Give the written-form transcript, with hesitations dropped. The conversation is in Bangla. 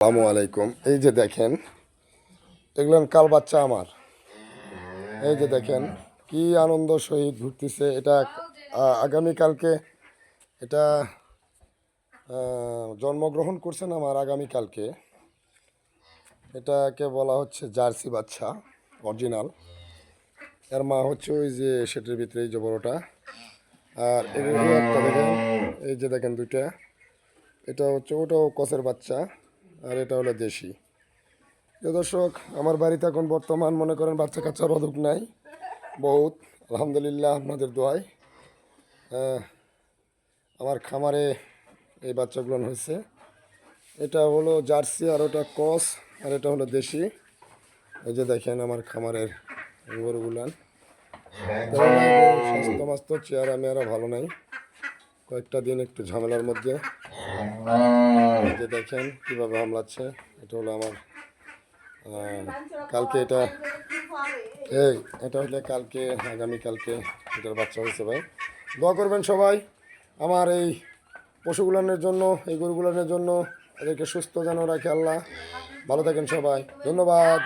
আসসালামু আলাইকুম। এই যে দেখেন, এগুলো কাল বাচ্চা আমার। এই যে দেখেন কি আনন্দ সহিত ঘুরতেছে। এটা আগামীকালকে এটা জন্মগ্রহণ করছেন আমার আগামীকালকে। এটাকে বলা হচ্ছে জার্সি বাচ্চা অরিজিনাল। এর মা হচ্ছে ওই যে সেটার ভিতরে এই যে বড়টা। আর এই একটা দেখেন, এই যে দেখেন দুইটা, এটা হচ্ছে ওটাও কসের বাচ্চা, আর এটা হলো দেশি। প্রিয় দর্শক, আমার বাড়িতে এখন বর্তমান মনে করেন বাচ্চা কাচ্চার অদুক নাই বহুত, আলহামদুলিল্লাহ আপনাদের দোয়ায়। আমার খামারে এই বাচ্চাগুলো হয়েছে। এটা হলো জার্সি, আর ওটা কস, আর এটা হলো দেশি। এই যে দেখেন আমার খামারের গরুগুলান। স্বাস্থ্য মাস্ত চেহারা মেয়ারা ভালো নাই, কয়েকটা দিন একটু ঝামেলার মধ্যে। এই যে দেখেন কীভাবে হামলাচ্ছে। এটা হলো আমার কালকে এটা হলে কালকে আগামীকালকে এটার বাচ্চা হয়েছে। ভাই দোয়া করবেন সবাই আমার এই পশুগুলানের জন্য, এই গরুগুলানের জন্য। এদেরকে সুস্থ যেন রাখে আল্লাহ। ভালো থাকেন সবাই, ধন্যবাদ।